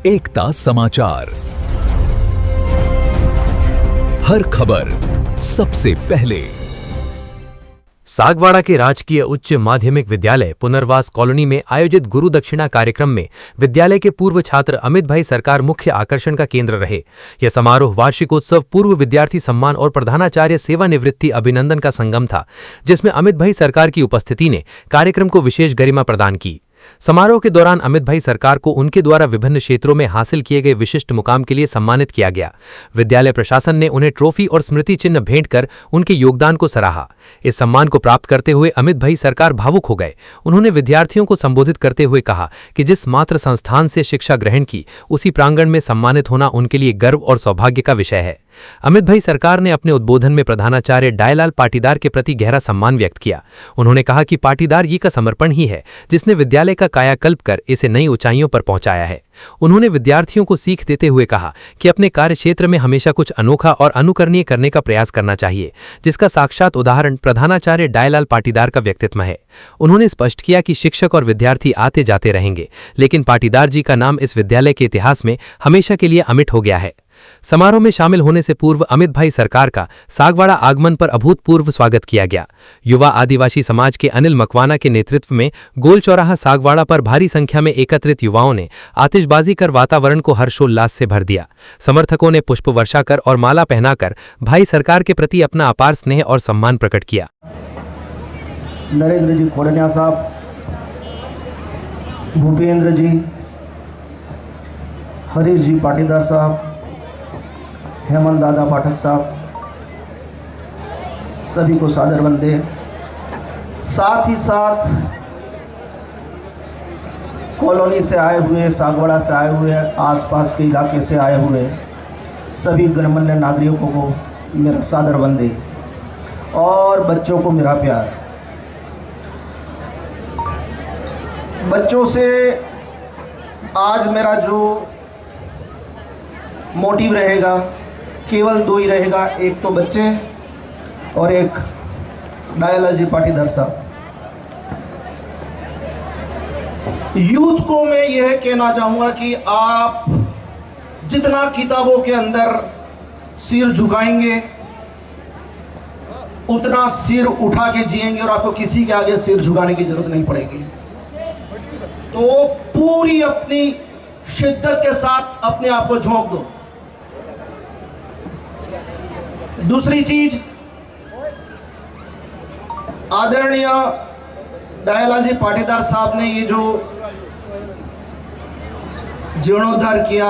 एकता समाचार, हर खबर सबसे पहले। सागवाड़ा के राजकीय उच्च माध्यमिक विद्यालय पुनर्वास कॉलोनी में आयोजित गुरु दक्षिणा कार्यक्रम में विद्यालय के पूर्व छात्र अमित भाई सरकार मुख्य आकर्षण का केंद्र रहे। यह समारोह वार्षिकोत्सव, पूर्व विद्यार्थी सम्मान और प्रधानाचार्य सेवानिवृत्ति अभिनंदन का संगम था, जिसमें अमित भाई सरकार की उपस्थिति ने कार्यक्रम को विशेष गरिमा प्रदान की। समारोह के दौरान अमित भाई सरकार को उनके द्वारा विभिन्न क्षेत्रों में हासिल किए गए विशिष्ट मुकाम के लिए सम्मानित किया गया। विद्यालय प्रशासन ने उन्हें ट्रॉफी और स्मृति चिन्ह भेंट कर उनके योगदान को सराहा। इस सम्मान को प्राप्त करते हुए अमित भाई सरकार भावुक हो गए। उन्होंने विद्यार्थियों को संबोधित करते हुए कहा कि जिस मात्र संस्थान से शिक्षा ग्रहण की, उसी प्रांगण में सम्मानित होना उनके लिए गर्व और सौभाग्य का विषय है। अमित भाई सरकार ने अपने उद्बोधन में प्रधानाचार्य डायलाल पाटीदार के प्रति गहरा सम्मान व्यक्त किया। उन्होंने कहा कि पाटीदार जी का समर्पण ही है जिसने विद्यालय का कायाकल्प कर इसे नई ऊंचाइयों पर पहुंचाया है। उन्होंने विद्यार्थियों को सीख देते हुए कहा कि अपने कार्यक्षेत्र में हमेशा कुछ अनोखा और अनुकरणीय करने का प्रयास करना चाहिए, जिसका साक्षात उदाहरण प्रधानाचार्य डायलाल पाटीदार का व्यक्तित्व है। उन्होंने स्पष्ट किया कि शिक्षक और विद्यार्थी आते जाते रहेंगे, लेकिन पाटीदार जी का नाम इस विद्यालय के इतिहास में हमेशा के लिए अमिट हो गया है। समारोह में शामिल होने से पूर्व अमित भाई सरकार का सागवाड़ा आगमन पर अभूतपूर्व स्वागत किया गया। युवा आदिवासी समाज के अनिल मकवाना के नेतृत्व में गोल चौराहा सागवाड़ा पर भारी संख्या में एकत्रित युवाओं ने आतिशबाजी कर वातावरण को हर्षोल्लास से भर दिया। समर्थकों ने पुष्प वर्षा कर और माला पहनाकर भाई सरकार के प्रति अपना अपार स्नेह और सम्मान प्रकट किया। नरेंद्र जी खोड़निया साहब, भूपेंद्र जी, हरीश जी पाटीदार साहब, हेमंत दादा पाठक साहब, सभी को सादर वंदे। साथ ही साथ कॉलोनी से आए हुए, सागवाड़ा से आए हुए, आसपास के इलाके से आए हुए सभी गणमान्य नागरिकों को मेरा सादर वंदे और बच्चों को मेरा प्यार। बच्चों से आज मेरा जो मोटिव रहेगा केवल दो ही रहेगा, एक तो बच्चे और एक डायलाल जी पाटीदार साहब। यूथ को मैं यह कहना चाहूँगा कि आप जितना किताबों के अंदर सिर झुकाएंगे, उतना सिर उठा के जिएंगे और आपको किसी के आगे सिर झुकाने की जरूरत नहीं पड़ेगी। तो पूरी अपनी शिद्दत के साथ अपने आप को झोंक दो। दूसरी चीज, आदरणीय डायलाल जी पाटीदार साहब ने ये जो जीर्णोद्धार किया,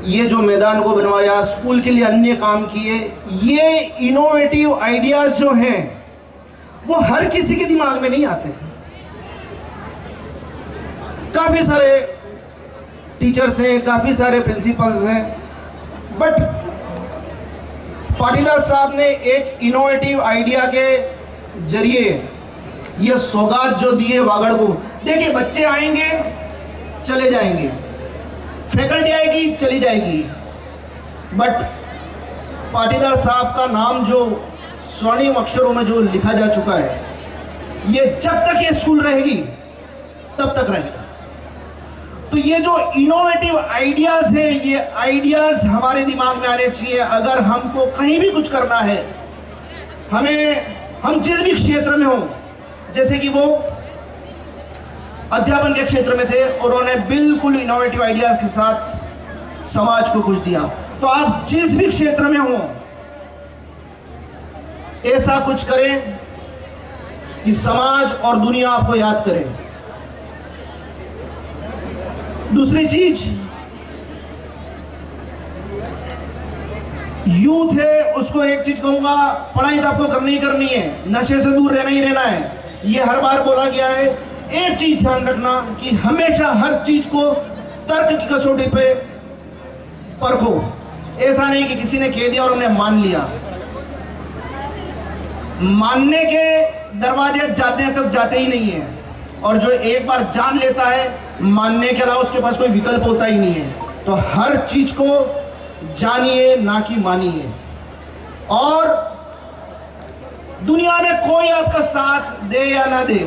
ये जो मैदान को बनवाया, स्कूल के लिए अन्य काम किए, ये इनोवेटिव आइडियाज जो हैं वो हर किसी के दिमाग में नहीं आते। काफी सारे टीचर्स हैं, काफी सारे प्रिंसिपल्स हैं, बट पाटीदार साहब ने एक इनोवेटिव आइडिया के जरिए ये सौगात जो दी है वागड़ को। देखिए, बच्चे आएंगे चले जाएंगे, फैकल्टी आएगी चली जाएगी, बट पाटीदार साहब का नाम जो स्वर्णिम अक्षरों में जो लिखा जा चुका है, ये जब तक ये स्कूल रहेगी तब तक रहेगा। तो ये जो इनोवेटिव आइडियाज हैं, ये आइडियाज हमारे दिमाग में आने चाहिए। अगर हमको कहीं भी कुछ करना है, हम जिस भी क्षेत्र में हो, जैसे कि वो अध्यापन के क्षेत्र में थे और उन्होंने बिल्कुल इनोवेटिव आइडियाज के साथ समाज को कुछ दिया, तो आप जिस भी क्षेत्र में हो ऐसा कुछ करें कि समाज और दुनिया आपको याद करे। दूसरी चीज, यूथ है, उसको एक चीज कहूंगा, पढ़ाई तो आपको करनी ही करनी है, नशे से दूर रहना ही रहना है, ये हर बार बोला गया है। एक चीज ध्यान रखना कि हमेशा हर चीज को तर्क की कसौटी पे परखो। ऐसा नहीं कि किसी ने कह दिया और हमने मान लिया। मानने के दरवाजे जाते तक जाते ही नहीं है, और जो एक बार जान लेता है, मानने के अलावा उसके पास कोई विकल्प होता ही नहीं है। तो हर चीज को जानिए, ना कि मानिए। और दुनिया में कोई आपका साथ दे या ना दे,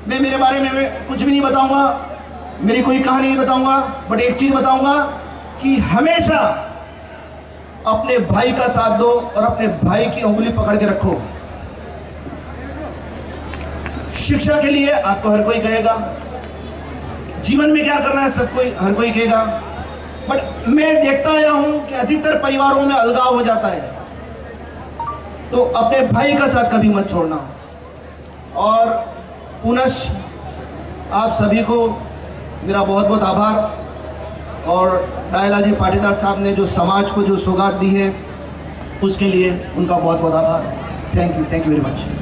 मैं मेरे बारे में कुछ भी नहीं बताऊंगा। मेरी कोई कहानी नहीं बताऊंगा, बट एक चीज बताऊंगा कि हमेशा अपने भाई का साथ दो और अपने भाई की उंगली पकड़ के रखो। शिक्षा के लिए आपको हर कोई कहेगा, जीवन में क्या करना है सब कोई हर कोई कहेगा, बट मैं देखता आया हूं कि अधिकतर परिवारों में अलगाव हो जाता है। तो अपने भाई का साथ कभी मत छोड़ना। और पुनः आप सभी को मेरा बहुत बहुत आभार, और डायलाजी पाटीदार साहब ने जो समाज को जो सौगात दी है उसके लिए उनका बहुत बहुत आभार। Thank you very much.